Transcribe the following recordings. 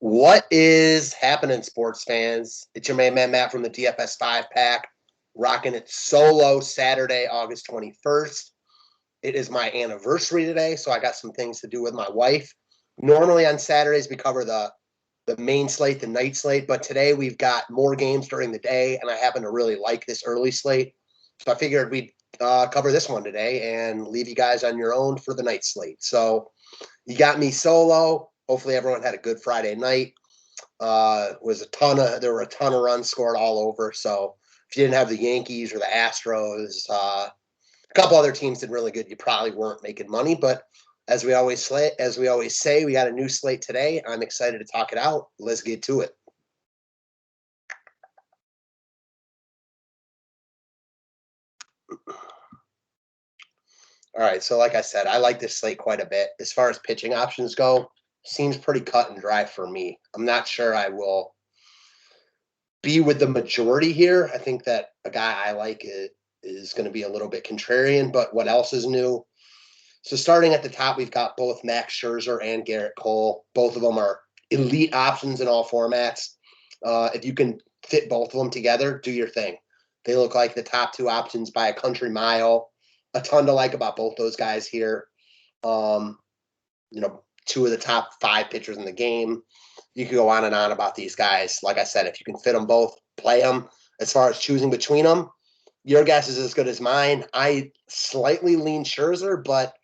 What is happening, sports fans? It's your man Matt from the DFS 5 pack, rocking it solo Saturday, August 21st. It is my anniversary today, so I got some things to do with my wife. Normally on Saturdays, we cover the main slate, the night slate, but today we've got more games during the day, and I happen to really like this early slate. So I figured we'd cover this one today and leave you guys on your own for the night slate. So you got me solo. Hopefully everyone had a good Friday night. There were a ton of runs scored all over. So if you didn't have the Yankees or the Astros, a couple other teams did really good. You probably weren't making money, but as we always say, we got a new slate today. I'm excited to talk it out. Let's get to it. All right, so like I said, I like this slate quite a bit. As far as pitching options go, seems pretty cut and dry for me. I'm not sure I will be with the majority here. I think that a guy I like is going to be a little bit contrarian, but what else is new? So starting at the top, we've got both Max Scherzer and Garrett Cole. Both of them are elite options in all formats. If you can fit both of them together, do your thing. They look like the top two options by a country mile. A ton to like about both those guys here. Two of the top 5 pitchers in the game. You could go on and on about these guys. Like I said, if you can fit them both, play them. As far as choosing between them, your guess is as good as mine. I slightly lean Scherzer, but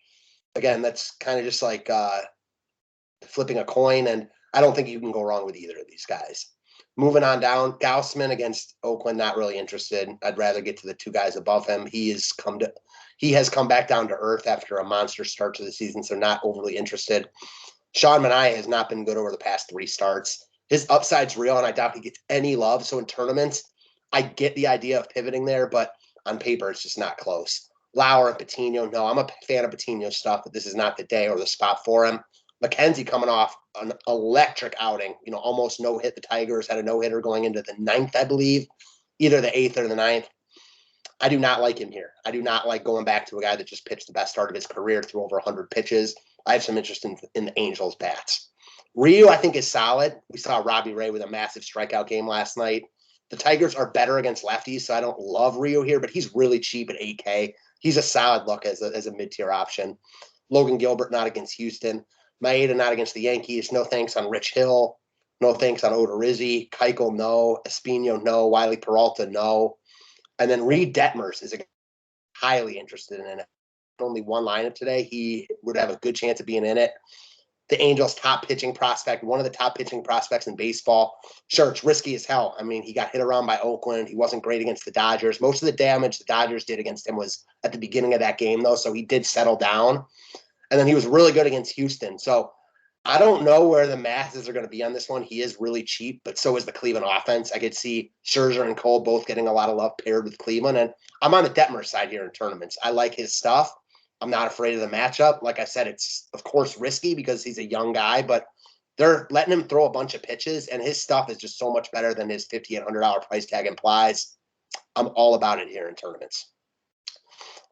again, that's kind of just like flipping a coin, and I don't think you can go wrong with either of these guys. Moving on down, Gaussman against Oakland, not really interested. I'd rather get to the two guys above him. He has come back down to earth after a monster start to the season, so not overly interested. Sean Manaya has not been good over the past 3 starts. His upside's real, and I doubt he gets any love. So in tournaments, I get the idea of pivoting there, but on paper, it's just not close. Lauer and Patino, no, I'm a fan of Patino's stuff, but this is not the day or the spot for him. McKenzie coming off an electric outing, almost no hit. The Tigers had a no-hitter going into the 9th, I believe, either the 8th or the 9th. I do not like him here. I do not like going back to a guy that just pitched the best start of his career, threw over 100 pitches. I have some interest in the Angels' bats. Ryu, I think, is solid. We saw Robbie Ray with a massive strikeout game last night. The Tigers are better against lefties, so I don't love Ryu here, but he's really cheap at 8K. He's a solid look as a mid-tier option. Logan Gilbert, not against Houston. Maeda, not against the Yankees. No thanks on Rich Hill. No thanks on Odorizzi. Keuchel, no. Espino, no. Wiley Peralta, no. And then Reed Detmers is highly interested in it. Only one lineup today. He would have a good chance of being in it. The Angels' top pitching prospect, one of the top pitching prospects in baseball. Sure, it's risky as hell. I mean, he got hit around by Oakland. He wasn't great against the Dodgers. Most of the damage the Dodgers did against him was at the beginning of that game, though, so he did settle down. And then he was really good against Houston. So I don't know where the masses are going to be on this one. He is really cheap, but so is the Cleveland offense. I could see Scherzer and Cole both getting a lot of love paired with Cleveland. And I'm on the Detmers side here in tournaments. I like his stuff. I'm not afraid of the matchup. Like I said, it's, of course, risky because he's a young guy, but they're letting him throw a bunch of pitches, and his stuff is just so much better than his $5,800 price tag implies. I'm all about it here in tournaments.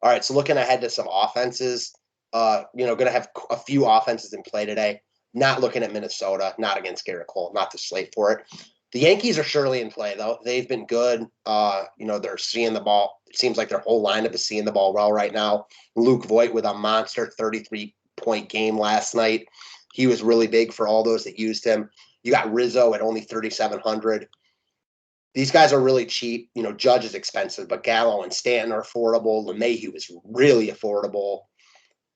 All right, so looking ahead to some offenses, going to have a few offenses in play today. Not looking at Minnesota, not against Garrett Cole, not the slate for it. The Yankees are surely in play, though. They've been good. They're seeing the ball. It seems like their whole lineup is seeing the ball well right now. Luke Voigt with a monster 33-point game last night. He was really big for all those that used him. You got Rizzo at only 3,700. These guys are really cheap. Judge is expensive, but Gallo and Stanton are affordable. LeMahieu is really affordable.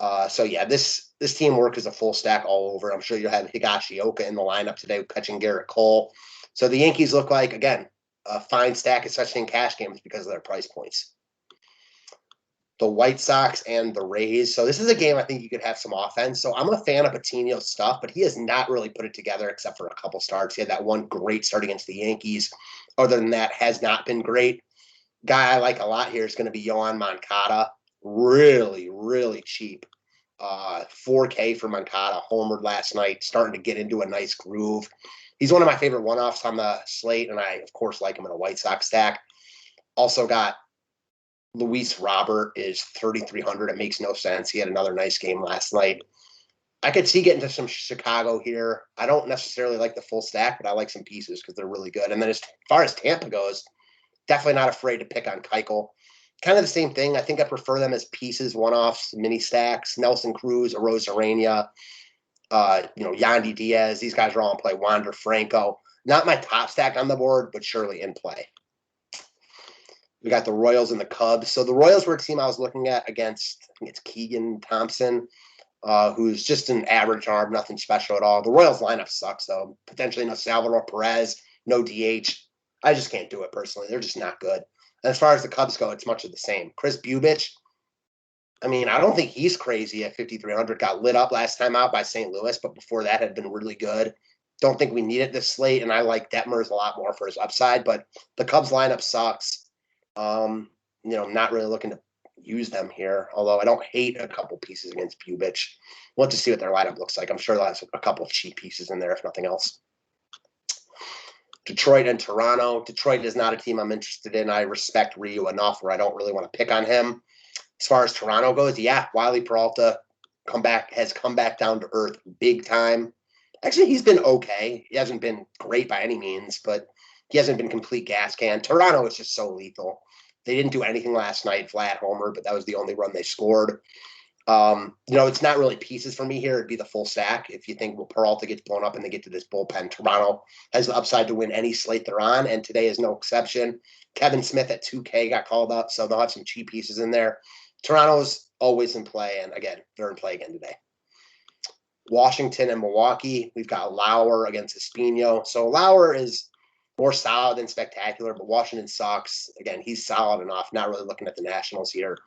This team work is a full stack all over. I'm sure you'll have Higashioka in the lineup today catching Garrett Cole. So the Yankees look like, again, a fine stack, especially in cash games because of their price points. The White Sox and the Rays. So this is a game I think you could have some offense. So I'm a fan of Patino's stuff, but he has not really put it together except for a couple starts. He had that one great start against the Yankees. Other than that, has not been great. Guy I like a lot here is going to be Yoan Moncada. Really, really cheap. 4K for Moncada, homered last night, starting to get into a nice groove. He's one of my favorite one-offs on the slate, and I, of course, like him in a White Sox stack. Also got Luis Robert is 3,300. It makes no sense. He had another nice game last night. I could see getting to some Chicago here. I don't necessarily like the full stack, but I like some pieces because they're really good. And then as far as Tampa goes, definitely not afraid to pick on Keuchel. Kind of the same thing. I think I prefer them as pieces, one-offs, mini stacks. Nelson Cruz, Arozarena, Yandy Diaz. These guys are all in play. Wander Franco. Not my top stack on the board, but surely in play. We got the Royals and the Cubs. So the Royals were a team I was looking at against, I think it's Keegan Thompson, who's just an average arm, nothing special at all. The Royals lineup sucks, though. Potentially no Salvador Perez, no DH. I just can't do it personally. They're just not good. And as far as the Cubs go, it's much of the same. Chris Bubich, I mean, I don't think he's crazy at 5,300. Got lit up last time out by St. Louis, but before that had been really good. Don't think we need it this slate, and I like Detmers a lot more for his upside, but the Cubs lineup sucks. Not really looking to use them here, although I don't hate a couple pieces against Bubich. We'll have to see what their lineup looks like. I'm sure they'll have a couple of cheap pieces in there, if nothing else. Detroit and Toronto. Detroit is not a team I'm interested in. I respect Ryu enough where I don't really want to pick on him. As far as Toronto goes, yeah, Wiley Peralta has come back down to earth big time. Actually, he's been okay. He hasn't been great by any means, but he hasn't been complete gas can. Toronto is just so lethal. They didn't do anything last night, flat homer, but that was the only run they scored. It's not really pieces for me here. It'd be the full stack. If you think, Peralta gets blown up and they get to this bullpen, Toronto has the upside to win any slate they're on, and today is no exception. Kevin Smith at 2K got called up, so they'll have some cheap pieces in there. Toronto's always in play, and again, they're in play again today. Washington and Milwaukee, we've got Lauer against Espino. So Lauer is more solid than spectacular, but Washington sucks. Again, he's solid enough, not really looking at the Nationals here.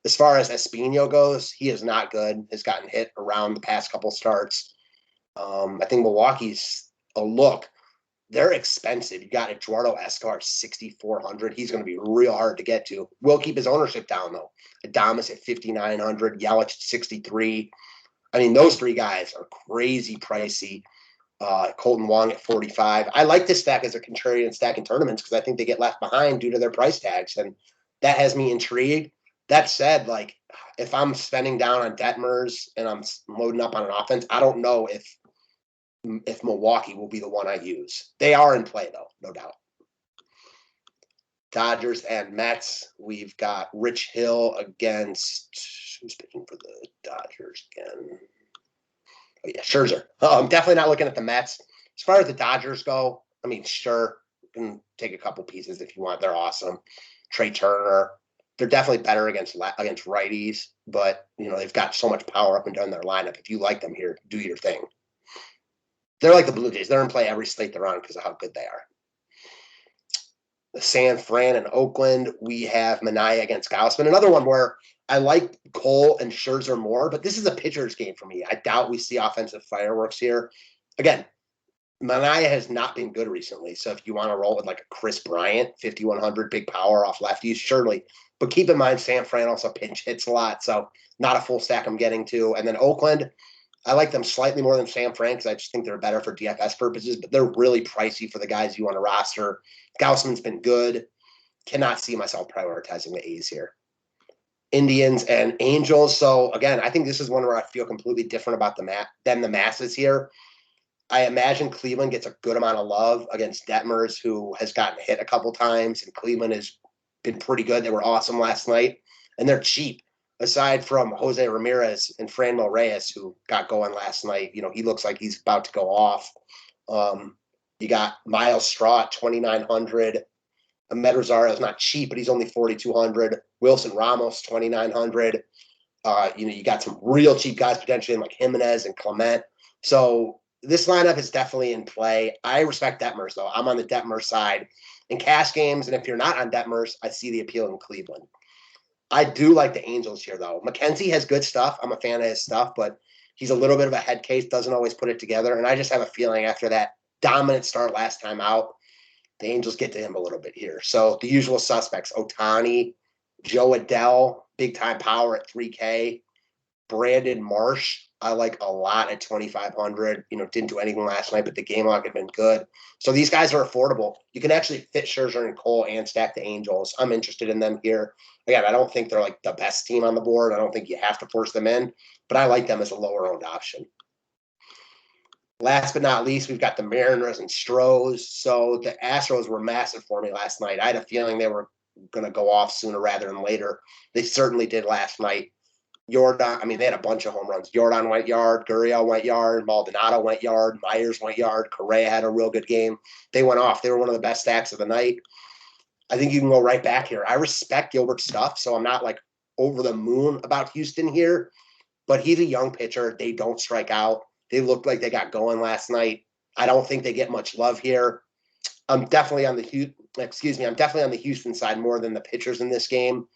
As far as Espino goes, he is not good. Has gotten hit around the past couple starts. I think Milwaukee's a look. They're expensive. You got Eduardo Escobar, 6,400. He's going to be real hard to get to. Will keep his ownership down, though. Adames at 5,900. Yelich at 63. I mean, those three guys are crazy pricey. Colton Wong at 45. I like this stack as a contrarian stack in tournaments because I think they get left behind due to their price tags, and that has me intrigued. That said, like, if I'm spending down on Detmers and I'm loading up on an offense, I don't know if Milwaukee will be the one I use. They are in play, though, no doubt. Dodgers and Mets. We've got Rich Hill against, who's picking for the Dodgers again? Oh, yeah, Scherzer. I'm definitely not looking at the Mets. As far as the Dodgers go, I mean, sure, you can take a couple pieces if you want. They're awesome. Trey Turner. They're definitely better against righties, but they've got so much power up and down their lineup. If you like them here, do your thing. They're like the Blue Jays. They're in play every slate they're on because of how good they are. The San Fran and Oakland, we have Manaya against Gausman. Another one where I like Cole and Scherzer more, but this is a pitcher's game for me. I doubt we see offensive fireworks here. Again, Manaya has not been good recently, so if you want to roll with like a Chris Bryant, 5,100, big power off lefties, surely. But keep in mind, San Fran also pinch hits a lot, so not a full stack I'm getting to. And then Oakland, I like them slightly more than San Fran because I just think they're better for DFS purposes, but they're really pricey for the guys you want to roster. Gausman's been good. Cannot see myself prioritizing the A's here. Indians and Angels. So again, I think this is one where I feel completely different about than the masses here. I imagine Cleveland gets a good amount of love against Detmers, who has gotten hit a couple times, and Cleveland has been pretty good. They were awesome last night, and they're cheap. Aside from Jose Ramirez and Franmil Reyes, who got going last night, he looks like he's about to go off. You got Miles Straw at 2,900. Ahmed Rosario is not cheap, but he's only 4,200. Wilson Ramos, 2,900. You got some real cheap guys potentially like Jimenez and Clement. So this lineup is definitely in play. I respect Detmers, though. I'm on the Detmers side in cash games, and if you're not on Detmers, I see the appeal in Cleveland. I do like the Angels here, though. McKenzie has good stuff. I'm a fan of his stuff, but he's a little bit of a head case, doesn't always put it together, and I just have a feeling after that dominant start last time out, the Angels get to him a little bit here. So the usual suspects, Ohtani, Joe Adele, big-time power at 3K, Brandon Marsh. I like a lot at 2,500. Didn't do anything last night, but the game log had been good. So these guys are affordable. You can actually fit Scherzer and Cole and stack the Angels. I'm interested in them here. Again, I don't think they're like the best team on the board. I don't think you have to force them in, but I like them as a lower owned option. Last but not least, we've got the Mariners and Astros. So the Astros were massive for me last night. I had a feeling they were going to go off sooner rather than later. They certainly did last night. They had a bunch of home runs. Jordan went yard, Gurriel went yard, Maldonado went yard, Myers went yard, Correa had a real good game. They went off. They were one of the best stacks of the night. I think you can go right back here. I respect Gilbert's stuff, so I'm not like over the moon about Houston here, but he's a young pitcher. They don't strike out. They looked like they got going last night. I don't think they get much love here. I'm definitely on the Houston side more than the pitchers in this game.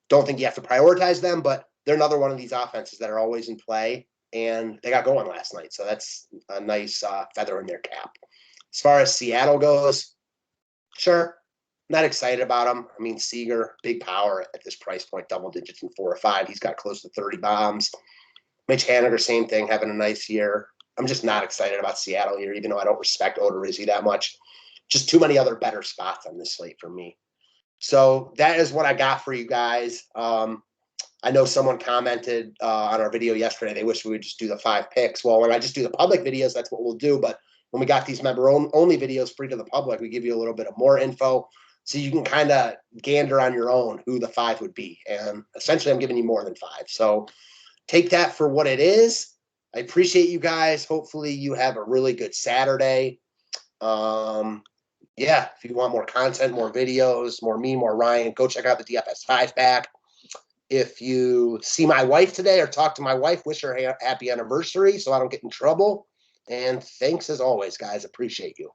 Don't think you have to prioritize them, but they're another one of these offenses that are always in play, and they got going last night. So that's a nice feather in their cap. As far as Seattle goes, sure, not excited about him. I mean, Seager, big power at this price point, double digits in 4 or 5. He's got close to 30 bombs. Mitch Haniger, same thing, having a nice year. I'm just not excited about Seattle here, even though I don't respect Odorizzi that much. Just too many other better spots on this slate for me. So that is what I got for you guys. I know someone commented on our video yesterday. They wish we would just do the 5 picks. Well, when I just do the public videos, that's what we'll do. But when we got these member-only videos free to the public, we give you a little bit of more info so you can kind of gander on your own who the 5 would be. And essentially, I'm giving you more than 5. So take that for what it is. I appreciate you guys. Hopefully, you have a really good Saturday. If you want more content, more videos, more me, more Ryan, go check out the DFS 5-pack. If you see my wife today or talk to my wife, wish her a happy anniversary so I don't get in trouble. And thanks as always, guys. Appreciate you.